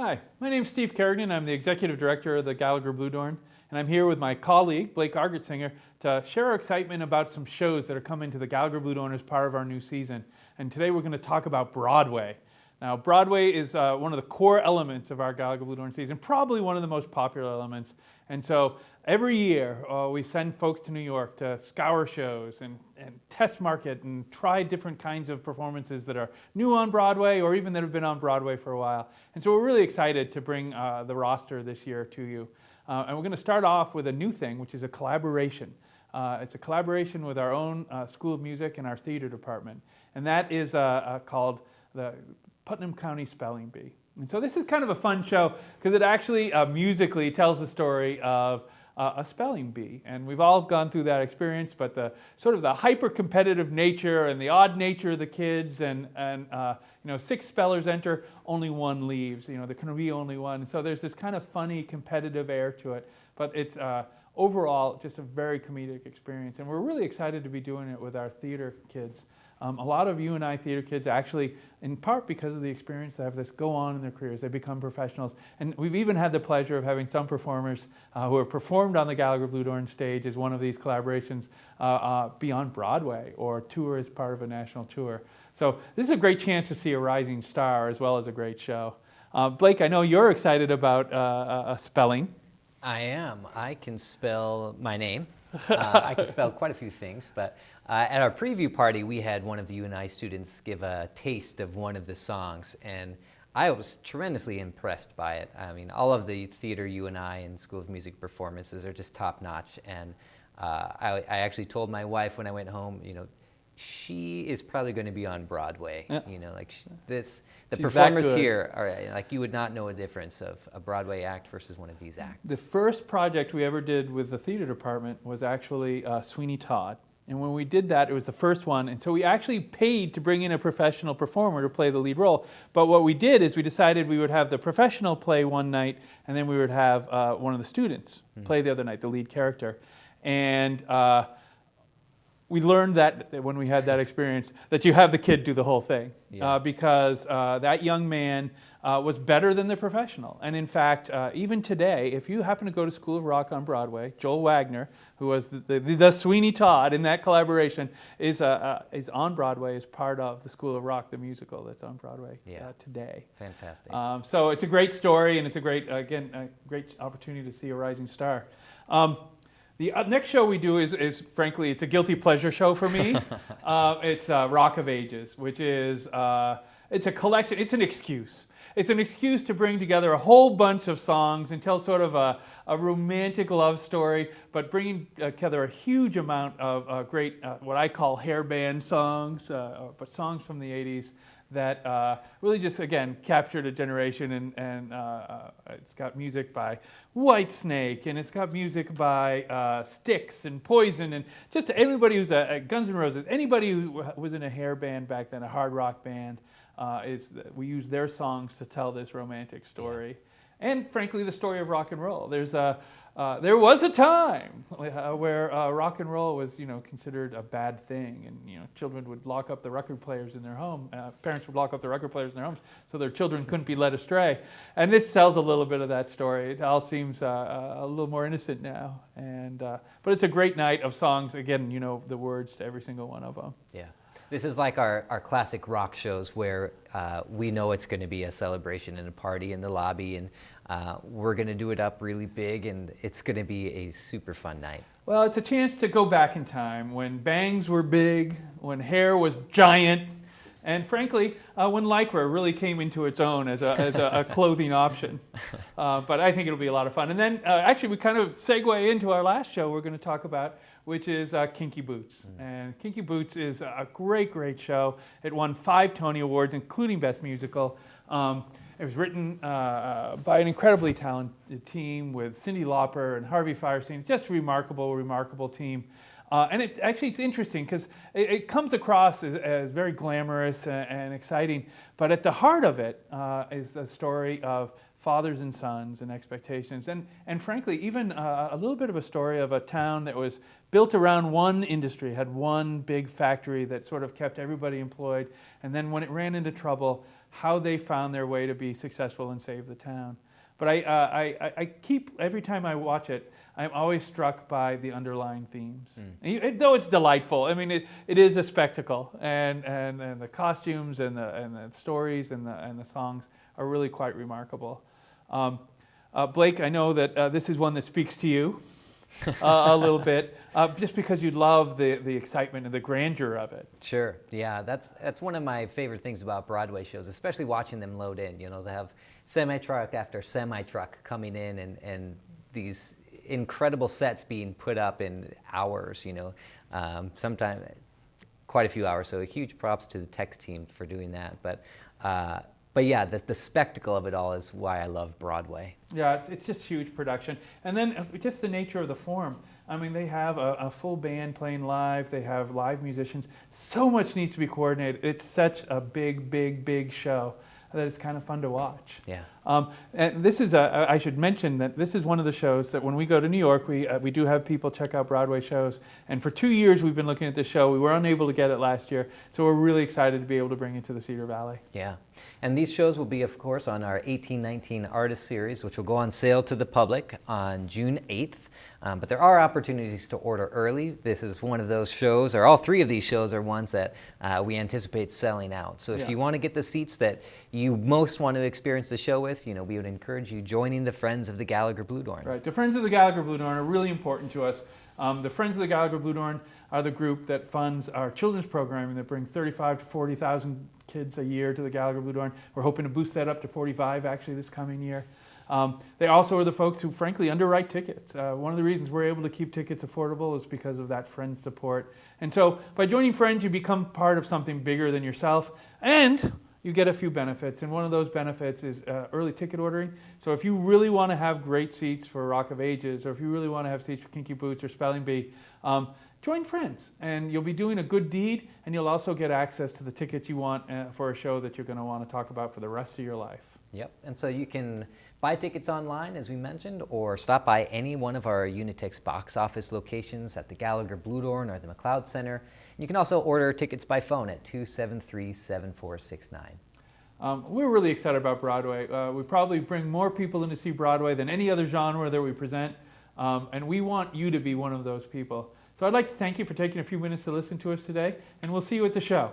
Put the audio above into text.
Hi, my name's Steve Kerrigan. I'm the Executive Director of the Gallagher Bluedorn, and I'm here with my colleague, Blake Argertsinger, to share our excitement about some shows that are coming to the Gallagher Bluedorn as part of our new season. And today we're going to talk about Broadway. Now, Broadway is one of the core elements of our Gallagher Bluedorn season, probably one of the most popular elements. And so every year we send folks to New York to scour shows and test market and try different kinds of performances that are new on Broadway or even that have been on Broadway for a while. And so we're really excited to bring the roster this year to you. And we're going to start off with a new thing, which is a collaboration. It's a collaboration with our own School of Music and our theater department. And that is called the Putnam County Spelling Bee. And so this is kind of a fun show because it actually musically tells the story of a spelling bee. And we've all gone through that experience, but the sort of the hyper-competitive nature and the odd nature of the kids and 6 spellers enter, only 1 leaves. There can be only 1. So there's this kind of funny, competitive air to it. But it's overall just a very comedic experience. And we're really excited to be doing it with our theater kids. A lot of UNI theater kids actually, in part because of the experience they have this, go on in their careers. They become professionals. And we've even had the pleasure of having some performers who have performed on the Gallagher Bluedorn stage as one of these collaborations be on Broadway or tour as part of a national tour. So this is a great chance to see a rising star as well as a great show. Blake, I know you're excited about spelling. I am. I can spell my name. I can spell quite a few things, but at our preview party, we had one of the UNI students give a taste of one of the songs, and I was tremendously impressed by it. I mean, all of the theater UNI and School of Music performances are just top-notch, and I actually told my wife when I went home, she is probably going to be on Broadway. Yeah. The performers here are like, you would not know a difference of a Broadway act versus one of these acts. The first project we ever did with the theater department was actually Sweeney Todd. And when we did that, it was the first one. And so we actually paid to bring in a professional performer to play the lead role. But what we did is we decided we would have the professional play one night, and then we would have one of the students play the other night, the lead character. And we learned that when we had that experience, that you have the kid do the whole thing. Yeah. Because that young man was better than the professional. And in fact, even today, if you happen to go to School of Rock on Broadway, Joel Wagner, who was the Sweeney Todd in that collaboration, is on Broadway as part of the School of Rock, the musical that's on Broadway today. Fantastic. So it's a great story, and it's a great opportunity to see a rising star. The next show we do is frankly, it's a guilty pleasure show for me. It's Rock of Ages, which is, it's a collection, it's an excuse. It's an excuse to bring together a whole bunch of songs and tell sort of a romantic love story, but bringing together a huge amount of great, what I call hair band songs, but songs from the 80s that really just, again, captured a generation, and it's got music by Whitesnake, and it's got music by Styx and Poison, and just anybody who's a Guns N' Roses, anybody who was in a hair band back then, a hard rock band, we use their songs to tell this romantic story. Yeah. And frankly, the story of rock and roll. There was a time where rock and roll was, considered a bad thing, and children would lock up the record players in their home. Parents would lock up the record players in their homes so their children couldn't be led astray. And this tells a little bit of that story. It all seems a little more innocent now, but it's a great night of songs. Again, the words to every single one of them. Yeah. This is like our classic rock shows where we know it's going to be a celebration and a party in the lobby, and we're going to do it up really big, and it's going to be a super fun night. Well, it's a chance to go back in time when bangs were big, when hair was giant, and frankly, when Lycra really came into its own as a clothing option. But I think it'll be a lot of fun. And then actually we kind of segue into our last show we're going to talk about, which is Kinky Boots. And Kinky Boots is a great, great show. It won 5 Tony Awards, including Best Musical. It was written by an incredibly talented team with Cyndi Lauper and Harvey Fierstein. Just a remarkable, remarkable team. And it's interesting because it comes across as very glamorous and exciting, but at the heart of it is the story of fathers and sons and expectations, and frankly, even a little bit of a story of a town that was built around one industry, had one big factory that sort of kept everybody employed, and then when it ran into trouble, how they found their way to be successful and save the town. But I keep, every time I watch it, I'm always struck by the underlying themes. Though it's delightful, I mean, it is a spectacle, and the costumes and the stories and the songs are really quite remarkable. Blake, I know that this is one that speaks to you a little bit, just because you love the excitement and the grandeur of it. Sure, yeah, that's one of my favorite things about Broadway shows, especially watching them load in. You know, they have semi-truck after semi-truck coming in, and these incredible sets being put up in hours, you know, sometimes quite a few hours. So huge props to the tech team for doing that. But yeah, the spectacle of it all is why I love Broadway. Yeah, it's just huge production. And then just the nature of the form. I mean, they have a full band playing live. They have live musicians. So much needs to be coordinated. It's such a big show that it's kind of fun to watch. Yeah. And this is I should mention that this is one of the shows that when we go to New York, we do have people check out Broadway shows. And for 2 years, we've been looking at this show. We were unable to get it last year, so we're really excited to be able to bring it to the Cedar Valley. Yeah. And these shows will be, of course, on our 1819 Artist Series, which will go on sale to the public on June 8th. But there are opportunities to order early. This is one of those shows, or all three of these shows are ones that we anticipate selling out. So if you want to get the seats that you most want to experience the show with, you know, we would encourage you joining the Friends of the Gallagher Bluedorn. Right. The Friends of the Gallagher Bluedorn are really important to us. The Friends of the Gallagher Bluedorn are the group that funds our children's programming that brings 35 to 40,000 kids a year to the Gallagher Bluedorn. We're hoping to boost that up to 45 actually this coming year. They also are the folks who frankly underwrite tickets. One of the reasons we're able to keep tickets affordable is because of that Friends support. And so by joining Friends, you become part of something bigger than yourself, and you get a few benefits. And one of those benefits is early ticket ordering. So if you really want to have great seats for Rock of Ages, or if you really want to have seats for Kinky Boots or Spelling Bee, join Friends, and you'll be doing a good deed, and you'll also get access to the tickets you want for a show that you're going to want to talk about for the rest of your life. Yep, and so you can buy tickets online, as we mentioned, or stop by any one of our Unitix box office locations at the Gallagher Bluedorn or the McLeod Center. You can also order tickets by phone at 273-7469. We're really excited about Broadway. We probably bring more people in to see Broadway than any other genre that we present, and we want you to be one of those people. So I'd like to thank you for taking a few minutes to listen to us today, and we'll see you at the show.